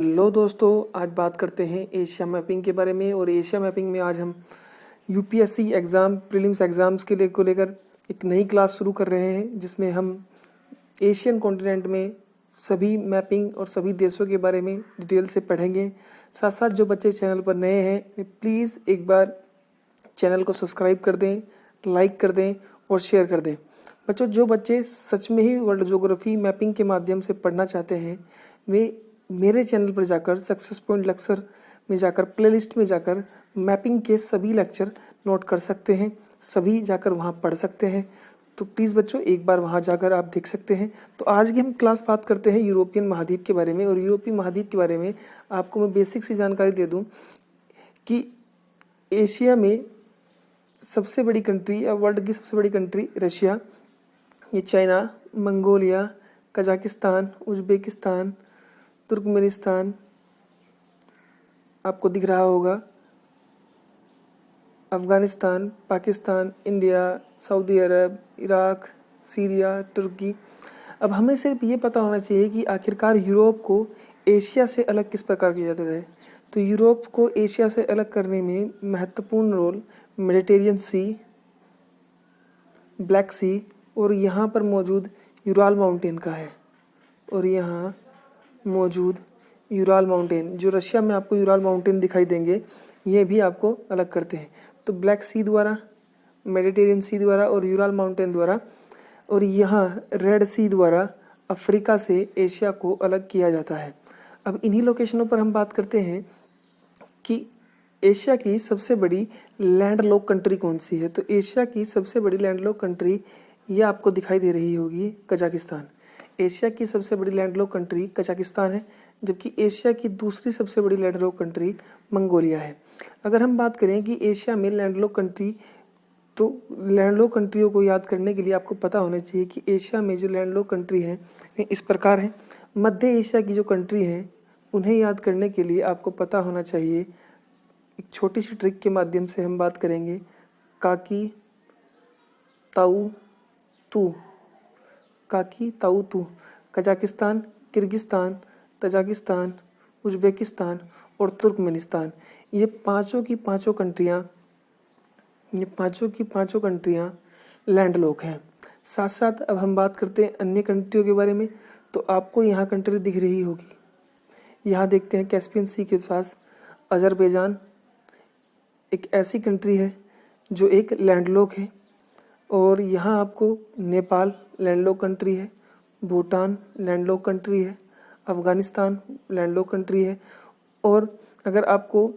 Hello दोस्तों, आज बात करते हैं एशिया मैपिंग के बारे में। और एशिया मैपिंग में आज हम यूपीएससी एग्ज़ाम प्रीलिम्स एग्ज़ाम्स के लिए को लेकर एक नई क्लास शुरू कर रहे हैं, जिसमें हम एशियन कॉन्टिनेंट में सभी मैपिंग और सभी देशों के बारे में डिटेल से पढ़ेंगे। साथ साथ जो बच्चे चैनल पर नए हैं, प्लीज़ एक बार चैनल को सब्सक्राइब कर दें, लाइक कर दें और शेयर कर दें। बच्चों, जो बच्चे सच में ही वर्ल्ड ज्योग्राफी मैपिंग के माध्यम से पढ़ना चाहते हैं, वे मेरे चैनल पर जाकर सक्सेस पॉइंट लेक्चर में जाकर प्लेलिस्ट में जाकर मैपिंग के सभी लेक्चर नोट कर सकते हैं, सभी जाकर वहाँ पढ़ सकते हैं। तो प्लीज़ बच्चों, एक बार वहाँ जाकर आप देख सकते हैं। तो आज की हम क्लास बात करते हैं यूरोपियन महाद्वीप के बारे में। और यूरोपीय महाद्वीप के बारे में आपको मैं बेसिक सी जानकारी दे दूँ कि एशिया में सबसे बड़ी कंट्री या वर्ल्ड की सबसे बड़ी कंट्री रशिया, ये China, Mongolia, Kazakhstan, Uzbekistan, Turkmenistan आपको दिख रहा होगा, अफ़गानिस्तान, पाकिस्तान, इंडिया, सऊदी अरब, इराक, सीरिया, तुर्की। अब हमें सिर्फ ये पता होना चाहिए कि आखिरकार यूरोप को एशिया से अलग किस प्रकार किया जाता है। तो यूरोप को एशिया से अलग करने में महत्वपूर्ण रोल मेडिटेरियन सी, ब्लैक सी और यहाँ पर मौजूद यूराल माउंटेन का है। और यहाँ मौजूद यूराल माउंटेन, जो रशिया में आपको यूराल माउंटेन दिखाई देंगे, ये भी आपको अलग करते हैं। तो ब्लैक सी द्वारा, मेडिटेरियन सी द्वारा और यूराल माउंटेन द्वारा, और यहाँ रेड सी द्वारा अफ्रीका से एशिया को अलग किया जाता है। अब इन्हीं लोकेशनों पर हम बात करते हैं कि एशिया की सबसे बड़ी लैंड लॉक कंट्री कौन सी है। तो एशिया की सबसे बड़ी लैंड लॉक कंट्री ये आपको दिखाई दे रही होगी, कजाकिस्तान। एशिया की सबसे बड़ी लैंडलॉक कंट्री कजाकिस्तान है, जबकि एशिया की दूसरी सबसे बड़ी लैंडलॉक कंट्री मंगोलिया है। अगर हम बात करें कि एशिया में लैंडलॉक कंट्री, तो लैंडलॉक कंट्रियों को याद करने के लिए आपको पता होना चाहिए कि एशिया में जो लैंडलॉक कंट्री हैं वे इस प्रकार हैं। मध्य एशिया की जो कंट्री हैं, उन्हें याद करने के लिए आपको पता होना चाहिए, एक छोटी सी ट्रिक के माध्यम से हम बात करेंगे। काकी ताऊ तू, काकी ताऊ तू, कजाकिस्तान, किर्गिस्तान, तजाकिस्तान, उज्बेकिस्तान और तुर्कमेनिस्तान, ये पांचों की पांचों कंट्रियां लैंडलॉक हैं। साथ साथ अब हम बात करते हैं अन्य कंट्रियों के बारे में। तो आपको यहाँ कंट्री दिख रही होगी, यहाँ देखते हैं कैस्पियन सी के पास अजरबैजान एक ऐसी कंट्री है जो एक लैंडलॉक है। और यहाँ आपको नेपाल लैंडलॉक कंट्री है, भूटान लैंडलॉक कंट्री है, अफ़गानिस्तान लैंडलॉक कंट्री है। और अगर आपको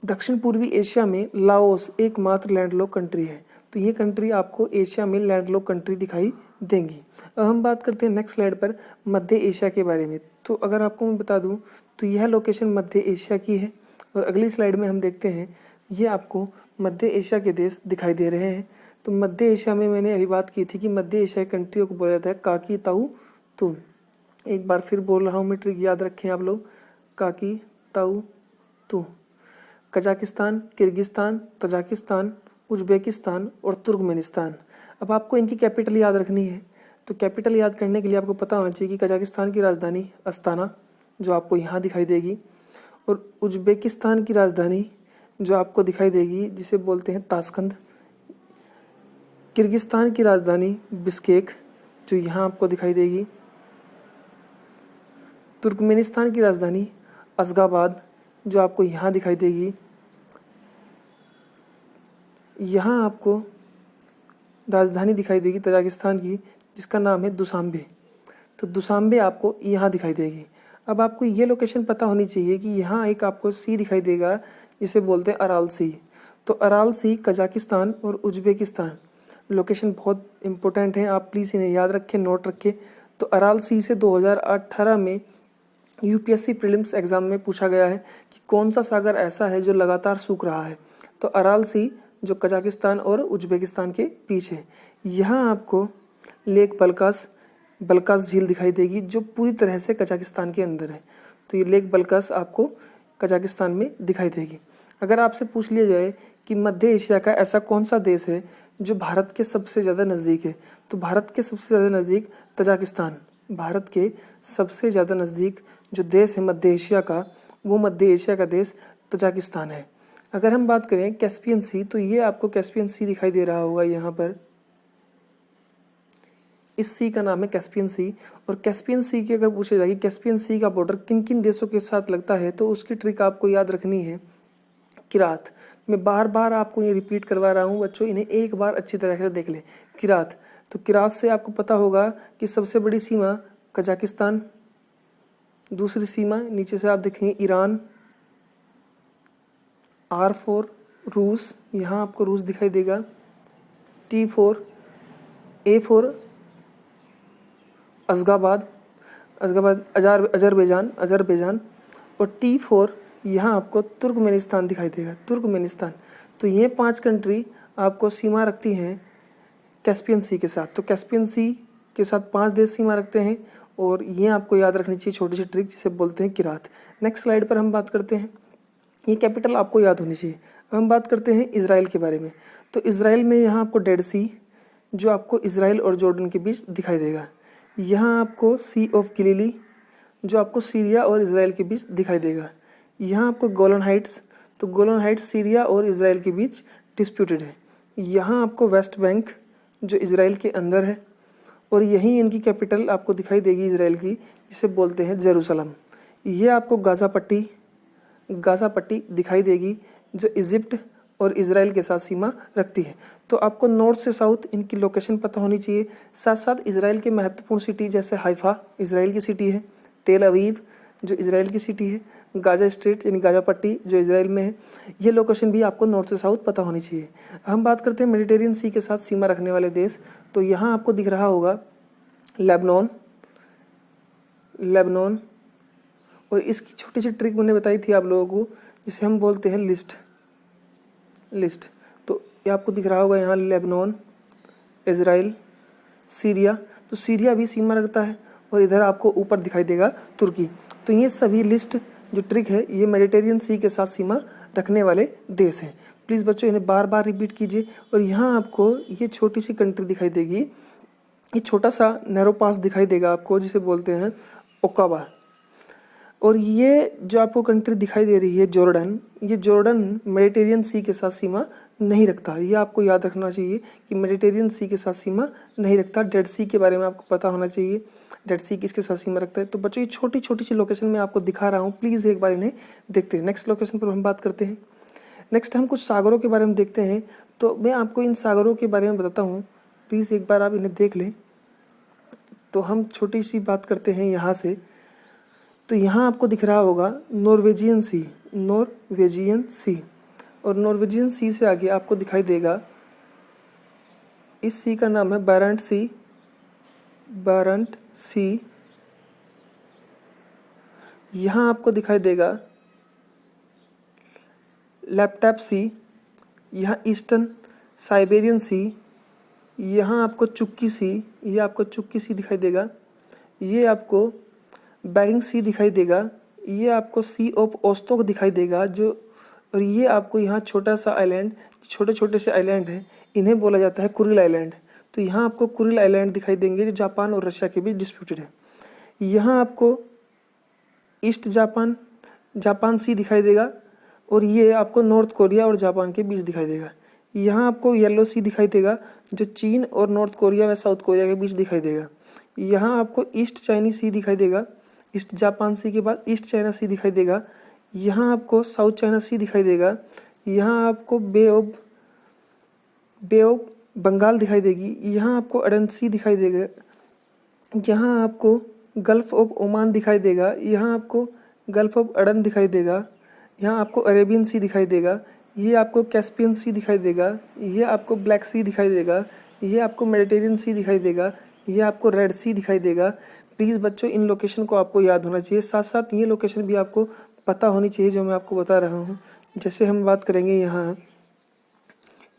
दक्षिण पूर्वी एशिया में लाओस एकमात्र लैंडलॉक कंट्री है। तो ये कंट्री आपको एशिया में लैंडलॉक कंट्री दिखाई देंगी। अब हम बात करते हैं नेक्स्ट स्लाइड पर मध्य एशिया के बारे में। तो अगर आपको मैं बता दूं तो यह लोकेशन मध्य एशिया की है। और अगली स्लाइड में हम देखते हैं, ये आपको मध्य एशिया के देश दिखाई दे रहे हैं। तो मध्य एशिया में मैंने अभी बात की थी कि मध्य एशिया की कंट्रियों को बोला जाता है काकी ताऊ तू। एक बार फिर बोल रहा हूँ मैं, ट्रिक याद रखें आप लोग, काकी ताऊ तू। कजाकिस्तान, किर्गिस्तान, तजाकिस्तान, उज्बेकिस्तान और तुर्कमेनिस्तान। अब आपको इनकी कैपिटल याद रखनी है। तो कैपिटल याद करने के लिए आपको पता होना चाहिए कि कजाकिस्तान की राजधानी अस्ताना, जो आपको यहाँ दिखाई देगी, और उज्बेकिस्तान की राजधानी जो आपको दिखाई देगी, जिसे बोलते हैं ताशकंद। किर्गिस्तान की राजधानी बिश्केक, जो यहाँ आपको दिखाई देगी। तुर्कमेनिस्तान की राजधानी अशगाबाद, जो आपको यहाँ दिखाई देगी। यहाँ आपको राजधानी दिखाई देगी तजाकिस्तान की, जिसका नाम है दुशांबे। तो दुशांबे आपको यहाँ दिखाई देगी। अब आपको ये लोकेशन पता होनी चाहिए कि यहाँ एक आपको सी दिखाई देगा, जिसे बोलते हैं अराल सी। तो अराल सी कजाकिस्तान और उज्बेकिस्तान लोकेशन बहुत इंपॉर्टेंट है, आप प्लीज़ इन्हें याद रखें, नोट रखें। तो अराल सी से 2018 में यूपीएससी प्रीलिम्स एग्जाम में पूछा गया है कि कौन सा सागर ऐसा है जो लगातार सूख रहा है। तो अराल सी, जो कजाकिस्तान और उज्बेकिस्तान के बीच है। यहाँ आपको लेक बल्कास झील दिखाई देगी, जो पूरी तरह से कजाकिस्तान के अंदर है। तो ये लेक बल्कास आपको कजाकिस्तान में दिखाई देगी। अगर आपसे पूछ लिया जाए कि मध्य एशिया का ऐसा कौन सा देश है जो भारत के सबसे ज़्यादा नज़दीक है, तो भारत के सबसे ज़्यादा नज़दीक तजाकिस्तान, भारत के सबसे ज़्यादा नज़दीक जो देश है मध्य एशिया का, वो मध्य एशिया का देश तजाकिस्तान है। अगर हम बात करें कैस्पियन सी, तो ये आपको कैस्पियन सी दिखाई दे रहा होगा यहाँ पर, इस सी का नाम है कैस्पियन सी। और कैस्पियन सी की अगर पूछा जाए कैस्पियन सी का बॉर्डर किन किन देशों के साथ लगता है, तो उसकी ट्रिक आपको याद रखनी है किरात। मैं बार बार आपको ये रिपीट करवा रहा हूँ बच्चों, इन्हें एक बार अच्छी तरह से देख लें। किरात, तो किरात से आपको पता होगा कि सबसे बड़ी सीमा कजाकिस्तान, दूसरी सीमा नीचे से आप देखेंगे ईरान, R4 रूस, यहाँ आपको रूस दिखाई देगा, T4 A4 अज़गाबाद अजरबैजान और T4 यहाँ आपको तुर्कमेनिस्तान दिखाई देगा, तुर्कमेनिस्तान। तो ये 5 कंट्री आपको सीमा रखती हैं कैस्पियन सी के साथ। तो कैस्पियन सी के साथ 5 देश सीमा रखते हैं और ये आपको याद रखनी चाहिए छोटी सी ट्रिक, जिसे बोलते हैं किरात। नेक्स्ट स्लाइड पर हम बात करते हैं, ये कैपिटल आपको याद होनी चाहिए। हम बात करते हैं इजराइल के बारे में। तो इजराइल में यहाँ आपको डेड सी, जो आपको इजराइल और जॉर्डन के बीच दिखाई देगा। यहाँ आपको सी ऑफ गलीली, जो आपको सीरिया और इजराइल के बीच दिखाई देगा। यहाँ आपको गोलन हाइट्स, तो गोलन हाइट्स सीरिया और इजराइल के बीच डिस्प्यूटेड है। यहाँ आपको वेस्ट बैंक, जो इजराइल के अंदर है, और यहीं इनकी कैपिटल आपको दिखाई देगी इजराइल की, जिसे बोलते हैं जेरूसलम। ये आपको गाज़ा पट्टी दिखाई देगी, जो इजिप्ट और इजराइल के साथ सीमा रखती है। तो आपको नॉर्थ से साउथ इनकी लोकेशन पता होनी चाहिए। साथ साथ इजराइल के महत्वपूर्ण सिटी जैसे हाइफा इजराइल की सिटी है, टेल अवीव जो इजराइल की सिटी है, गाजा स्ट्रेट यानी गाजा पट्टी जो इजराइल में है, ये लोकेशन भी आपको नॉर्थ से साउथ पता होनी चाहिए। हम बात करते हैं मेडिटेरियन सी के साथ सीमा रखने वाले देश। तो यहाँ आपको दिख रहा होगा लेबनान, और इसकी छोटी सी ट्रिक मैंने बताई थी आप लोगों को, जिसे हम बोलते हैं लिस्ट। तो ये आपको दिख रहा होगा यहाँ लेबनान, इजराइल, सीरिया। तो सीरिया भी सीमा रखता है, और इधर आपको ऊपर दिखाई देगा तुर्की। तो ये सभी लिस्ट जो ट्रिक है, ये मेडिटेरियन सी के साथ सीमा रखने वाले देश हैं। प्लीज़ बच्चों इन्हें बार बार रिपीट कीजिए। और यहाँ आपको ये छोटी सी कंट्री दिखाई देगी, ये छोटा सा नैरो पास दिखाई देगा आपको, जिसे बोलते हैं ओकावा। और ये जो आपको कंट्री दिखाई दे रही है जॉर्डन, ये जॉर्डन मेडिटेरियन सी के साथ सीमा नहीं रखता। ये आपको याद रखना चाहिए कि मेडिटेरियन सी के साथ सीमा नहीं रखता। डेड सी के बारे में आपको पता होना चाहिए, डेड सी किसके साथ सीमा रखता है। तो बच्चों ये छोटी छोटी सी लोकेशन में आपको दिखा रहा हूँ, प्लीज़ एक बार इन्हें देखते हैं। नेक्स्ट लोकेशन पर हम बात करते हैं। नेक्स्ट हम कुछ सागरों के बारे में देखते हैं। तो मैं आपको इन सागरों के बारे में बताता हूँ, प्लीज़ एक बार आप इन्हें देख लें। तो हम छोटी सी बात करते हैं यहाँ से। तो यहाँ आपको दिख रहा होगा नॉर्वेजियन सी, और नॉर्वेजियन सी से आगे आपको दिखाई देगा, इस सी का नाम है बारंट सी। यहाँ आपको दिखाई देगा लैपटॉप सी, यहाँ ईस्टर्न साइबेरियन सी, यहाँ आपको चुक्की सी, ये आपको चुक्की सी दिखाई देगा। ये आपको बेरिंग सी दिखाई देगा। ये आपको सी ऑफ ओस्टोक दिखाई देगा जो, और ये आपको यहाँ छोटा सा आइलैंड, छोटे छोटे से आइलैंड है, इन्हें बोला जाता है कुरिल आइलैंड। तो यहाँ आपको कुरिल आइलैंड दिखाई देंगे जो जापान और रशिया के बीच डिस्प्यूटेड है। यहाँ आपको ईस्ट जापान सी दिखाई देगा, और ये आपको नॉर्थ कोरिया और जापान के बीच दिखाई देगा। यहाँ आपको येलो सी दिखाई देगा जो चीन और नॉर्थ कोरिया व साउथ कोरिया के बीच दिखाई देगा। यहाँ आपको ईस्ट चाइनीज सी दिखाई देगा, ईस्ट जापान सी के बाद ईस्ट चाइना सी दिखाई देगा। यहाँ आपको साउथ चाइना सी दिखाई देगा। यहाँ आपको बे ऑफ बंगाल दिखाई देगी। यहाँ आपको अडन सी दिखाई देगा। यहाँ आपको गल्फ ऑफ ओमान दिखाई देगा। यहाँ आपको गल्फ ऑफ अडन दिखाई देगा। यहाँ आपको अरेबियन सी दिखाई देगा। ये आपको कैस्पियन सी दिखाई देगा। ये आपको ब्लैक सी दिखाई देगा। ये आपको मेडिटेरियन सी दिखाई देगा। ये आपको रेड सी दिखाई देगा। प्लीज़ बच्चों इन लोकेशन को आपको याद होना चाहिए, साथ साथ ये लोकेशन भी आपको पता होनी चाहिए जो मैं आपको बता रहा हूँ। जैसे हम बात करेंगे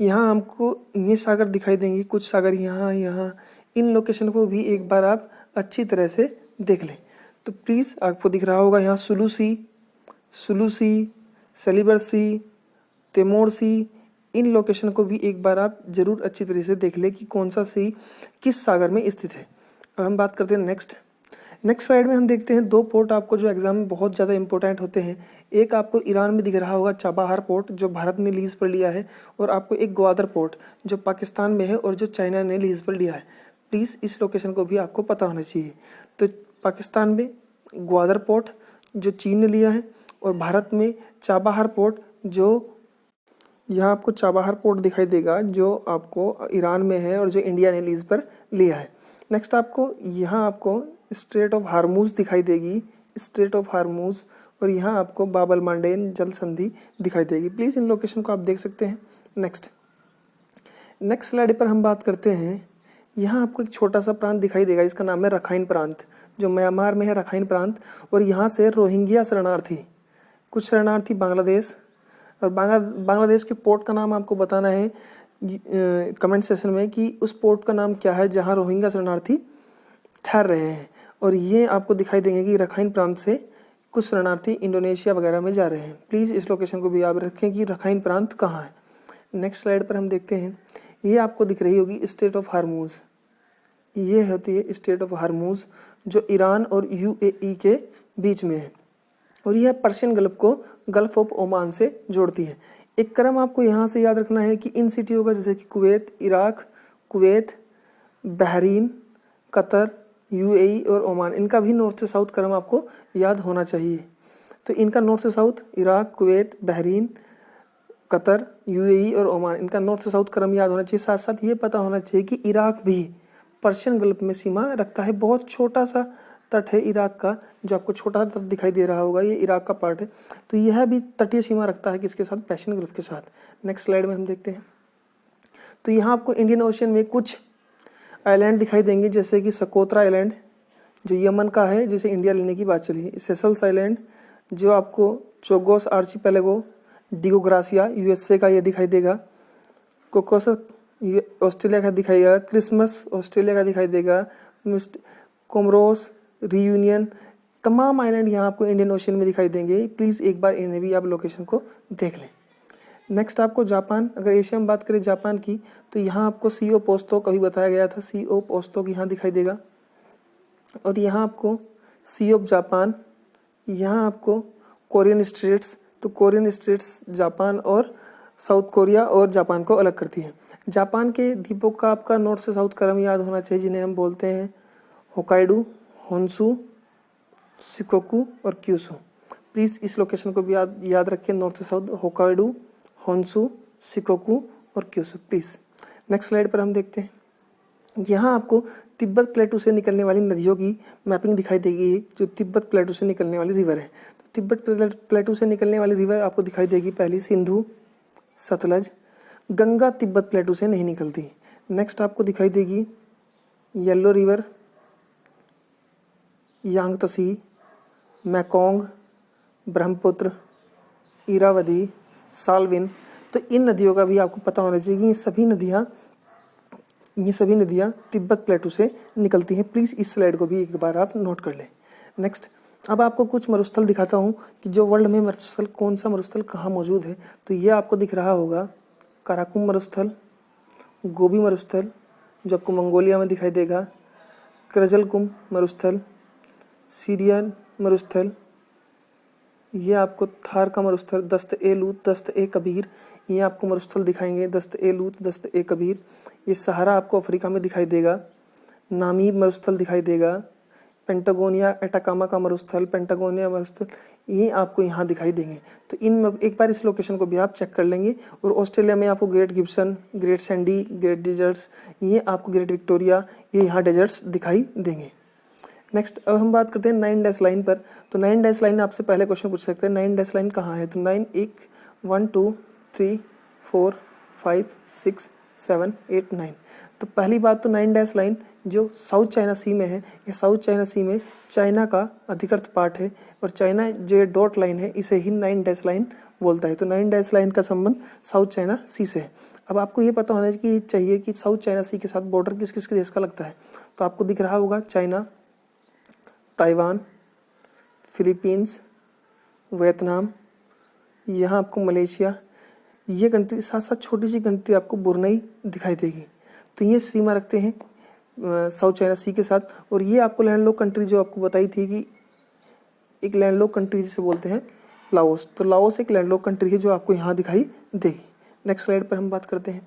यहाँ हमको ये सागर दिखाई देंगे, कुछ सागर यहाँ इन लोकेशन को भी एक बार आप अच्छी तरह से देख लें। तो प्लीज़ आपको दिख रहा होगा यहाँ सुलू सी, सेलिबर सी, तेमोर सी, इन लोकेशन को भी एक बार आप जरूर अच्छी तरह से देख लें कि कौन सा सी किस सागर में स्थित है। अब हम बात करते हैं नेक्स्ट स्लाइड में हम देखते हैं दो पोर्ट आपको जो एग्जाम में बहुत ज़्यादा इंपॉर्टेंट होते हैं। एक आपको ईरान में दिख रहा होगा चाबाहार पोर्ट जो भारत ने लीज पर लिया है, और आपको एक ग्वादर पोर्ट जो पाकिस्तान में है और जो चाइना ने लीज पर लिया है। प्लीज़ इस लोकेशन को भी आपको पता होना चाहिए। तो पाकिस्तान में ग्वादर पोर्ट जो चीन ने लिया है, और भारत में चाबाहार पोर्ट जो यहाँ आपको चाबाहार पोर्ट दिखाई देगा जो आपको ईरान में है और जो इंडिया ने लीज पर लिया है। नेक्स्ट आपको यहाँ आपको स्ट्रेट ऑफ हार्मूज दिखाई देगी, स्ट्रेट ऑफ हार्मूज, और यहाँ आपको बाबल मांडेन जल संधि दिखाई देगी। प्लीज़ इन लोकेशन को आप देख सकते हैं। नेक्स्ट स्लाइड पर हम बात करते हैं। यहाँ आपको एक छोटा सा प्रांत दिखाई देगा, इसका नाम है रखाइन प्रांत, जो म्यांमार में है रखाइन प्रांत। और यहाँ से रोहिंग्या शरणार्थी, कुछ शरणार्थी बांग्लादेश, और बांग्लादेश के पोर्ट का नाम आपको बताना है कमेंट सेशन में कि उस पोर्ट का नाम क्या है जहाँ रोहिंग्या शरणार्थी ठहर रहे हैं। और ये आपको दिखाई देंगे कि रखाइन प्रांत से कुछ शरणार्थी इंडोनेशिया वगैरह में जा रहे हैं। प्लीज़ इस लोकेशन को भी याद रखें कि रखाइन प्रांत कहाँ है। नेक्स्ट स्लाइड पर हम देखते हैं, ये आपको दिख रही होगी स्टेट ऑफ हार्मूज। ये होती है स्टेट ऑफ हार्मूज जो ईरान और यूएई के बीच में है, और यह पर्शियन गल्फ को गल्फ ऑफ ओमान से जोड़ती है। एक क्रम आपको यहाँ से याद रखना है कि इन सिटियों का, जैसे कि Kuwait, Iraq, Kuwait, Bahrain, Qatar, UAE और ओमान, इनका भी नॉर्थ से साउथ क्रम आपको याद होना चाहिए। तो इनका नॉर्थ से south Iraq, Kuwait, Bahrain, Qatar, UAE और ओमान, इनका नॉर्थ से साउथ क्रम याद होना चाहिए। साथ साथ ये पता होना चाहिए कि इराक भी पर्शियन गल्फ में सीमा रखता है। बहुत छोटा सा तट है इराक का, जो आपको छोटा सा तट दिखाई दे रहा होगा, ये इराक का पार्ट है। तो यह भी तटीय सीमा रखता है किसके साथ? पर्शियन गल्फ के साथ। नेक्स्ट स्लाइड में हम देखते हैं, तो यहाँ आपको इंडियन ओशन में कुछ आइलैंड दिखाई देंगे, जैसे कि सकोत्रा आइलैंड जो यमन का है, जिसे इंडिया लेने की बात चली है। सेशल्स आइलैंड जो आपको चोगोस आर्चिपेलागो, डिगोग्रासिया यूएसए का ये दिखाई देगा। कोकोस ऑस्ट्रेलिया का दिखाई देगा। क्रिसमस ऑस्ट्रेलिया का दिखाई देगा। कोमोरोस, रियूनियन, तमाम आइलैंड यहाँ आपको इंडियन ओशन में दिखाई देंगे। प्लीज़ एक बार इन्हें भी आप लोकेशन को देख लें। नेक्स्ट आपको जापान, अगर एशिया में बात करें जापान की, तो यहाँ आपको सी ओ पोस्तो कभी बताया गया था, सी ओ पोस्तो यहाँ दिखाई देगा। और यहाँ आपको सी ऑफ जापान, यहाँ आपको कोरियन स्ट्रेट्स, तो कोरियन स्ट्रेट्स जापान और साउथ कोरिया और जापान को अलग करती है। जापान के द्वीपों का आपका नॉर्थ से साउथ क्रम याद होना चाहिए, जिन्हें हम बोलते हैं होकाइडो, होन्शु, शिकोकू और क्यूशु। प्लीज़ इस लोकेशन को भी याद रखें, नॉर्थ से साउथ, होकाइडो, होन्शु, शिकोकू और क्यूशु। प्लीज़ नेक्स्ट स्लाइड पर हम देखते हैं, यहाँ आपको तिब्बत प्लेटू से निकलने वाली नदियों की मैपिंग दिखाई देगी, जो तिब्बत प्लेटू से निकलने वाली रिवर है। तो तिब्बत प्लेटू से निकलने वाली रिवर आपको दिखाई देगी, पहली सिंधु, सतलज। गंगा तिब्बत प्लेटू से नहीं निकलती। नेक्स्ट आपको दिखाई देगी yellow river, Yangtze, Mekong, Brahmaputra, Irrawaddy, Salween. तो इन नदियों का भी आपको पता होना चाहिए कि ये सभी नदियाँ तिब्बत प्लेटू से निकलती हैं। प्लीज़ इस स्लाइड को भी एक बार आप नोट कर लें। नेक्स्ट अब आपको कुछ मरुस्थल दिखाता हूँ कि जो वर्ल्ड में मरुस्थल, कौन सा मरुस्थल कहाँ मौजूद है। तो ये आपको दिख रहा होगा काराकोरम मरुस्थल, गोबी मरुस्थल जो आपको मंगोलिया में दिखाई देगा, करजलकुम मरुस्थल, सीरियन मरुस्थल, ये आपको थार का मरुस्थल, दस्त-ए-लूत, दस्त-ए-कबीर, ये आपको मरुस्थल दिखाएंगे, दस्त-ए-लूत, दस्त-ए-कबीर। ये सहारा आपको अफ्रीका में दिखाई देगा। नामीब मरुस्थल दिखाई देगा। पेंटागोनिया, एटाकामा का मरुस्थल, पेंटागोनिया मरुस्थल, ये आपको यहाँ दिखाई देंगे। तो इन एक बार इस लोकेशन को भी आप चेक कर लेंगे। और ऑस्ट्रेलिया में आपको great Gibson, great Sandy, great deserts, ये आपको ग्रेट विक्टोरिया, ये यहाँ डेजर्ट्स दिखाई देंगे। नेक्स्ट अब हम बात करते हैं 9 डैश लाइन पर। तो 9 डैश लाइन आपसे पहले क्वेश्चन पूछ सकते हैं, 9 डैश लाइन कहाँ है? तो 9 1 2 3 4 5 6 7 8 9। तो पहली बात तो 9 डैश लाइन जो साउथ चाइना सी में है, ये साउथ चाइना सी में चाइना का अधिकृत पार्ट है, और चाइना जो डॉट लाइन है इसे ही 9 डैश लाइन बोलता है। तो 9 डैश लाइन का संबंध साउथ चाइना सी से है। अब आपको ये पता होना चाहिए कि साउथ चाइना सी के साथ बॉर्डर किस किस के देश का लगता है। तो आपको दिख रहा होगा चाइना, ताइवान, फिलीपींस, वियतनाम, यहाँ आपको मलेशिया, ये कंट्री, साथ साथ छोटी सी कंट्री आपको ब्रुनेई दिखाई देगी। तो ये सीमा रखते हैं साउथ चाइना सी के साथ। और ये आपको लैंडलॉक कंट्री जो आपको बताई थी कि एक लैंडलॉक कंट्री जिसे बोलते हैं लाओस, तो लाओस एक लैंडलॉक कंट्री है जो आपको यहाँ दिखाई देगी। नेक्स्ट स्लाइड पर हम बात करते हैं।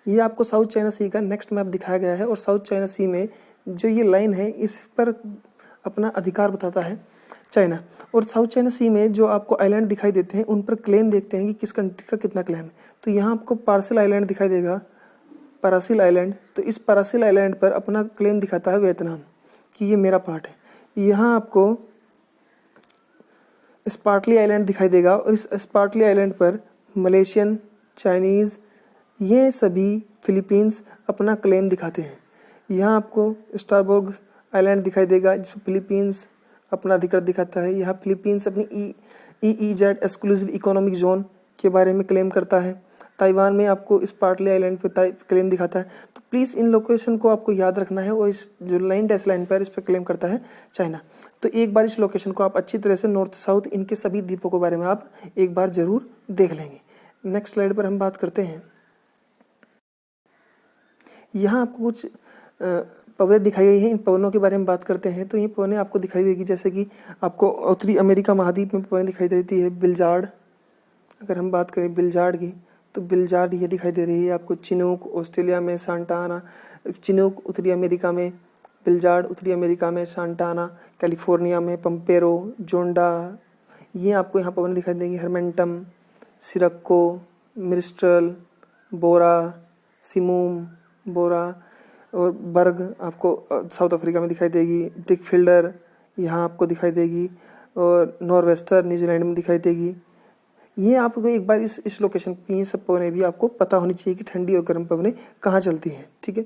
ये आपको साउथ चाइना सी का नेक्स्ट मैप दिखाया गया है और साउथ चाइना सी में जो ये लाइन है इस पर अपना अधिकार बताता है चाइना। और साउथ चाइना सी में जो आपको आइलैंड दिखाई देते हैं उन पर क्लेम देखते हैं कि किस कंट्री का कितना क्लेम है। तो यहाँ आपको पार्सल आइलैंड दिखाई देगा, पारासिल आइलैंड। तो इस पारासिल आइलैंड पर अपना क्लेम दिखाता है वियतनाम कि ये मेरा पार्ट है। यहाँ आपको स्पार्टली आइलैंड दिखाई देगा और इस स्पार्टली आइलैंड पर मलेशियन, चाइनीज़, ये सभी फिलीपींस अपना क्लेम दिखाते हैं। यहाँ आपको स्टारबोर्ग आइलैंड दिखाई देगा जिसमें फिलीपींस अपना अधिकार दिखाता है। यहाँ फिलीपींस अपनी EEZ एक्सक्लूसिव इकोनॉमिक जोन के बारे में क्लेम करता है। ताइवान में आपको स्पार्टली आइलैंड पर क्लेम दिखाता है। तो प्लीज़ इन लोकेशन को आपको याद रखना है और इस जो लाइन डैश लाइन पर इस पर क्लेम करता है चाइना। तो एक बार इस लोकेशन को आप अच्छी तरह से नॉर्थ साउथ इनके सभी द्वीपों के बारे में आप एक बार जरूर देख लेंगे। नेक्स्ट स्लाइड पर हम बात करते हैं। यहाँ आपको कुछ पवनें दिखाई गई हैं, इन पवनों के बारे में बात करते हैं। तो ये पवनें आपको दिखाई देगी जैसे कि आपको उत्तरी अमेरिका महाद्वीप में पवनें दिखाई देती है बिलजार्ड। अगर हम बात करें बिलजार्ड की तो बिलजार्ड ये दिखाई दे रही है आपको चिनूक ऑस्ट्रेलिया में, सांता आना चिनूक उत्तरी अमेरिका में, बिलजार्ड उत्तरी अमेरिका में, सांता आना कैलिफोर्निया में, पंपेरो, जोंडा, ये आपको यहाँ पवनें दिखाई देंगी। हरमेंटम, सिरक्को, मिस्ट्रल, बोरा, सिमूम, बोरा और बर्ग आपको साउथ अफ्रीका में दिखाई देगी। ब्रिकफिल्डर यहाँ आपको दिखाई देगी और नॉर्वेस्टर न्यूजीलैंड में दिखाई देगी। ये आपको एक बार इस लोकेशन की ये सब पवनें भी आपको पता होनी चाहिए कि ठंडी और गर्म पवनें कहाँ चलती हैं, ठीक है।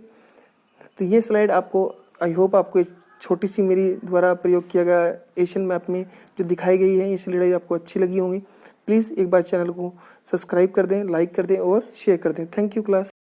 तो ये स्लाइड आपको आई होप आपको एक छोटी सी मेरी द्वारा प्रयोग किया गया एशियन मैप में जो दिखाई गई है ये स्लाइड आपको अच्छी लगी होंगी। प्लीज़ एक बार चैनल को सब्सक्राइब कर दें, लाइक कर दें और शेयर कर दें। Thank you class.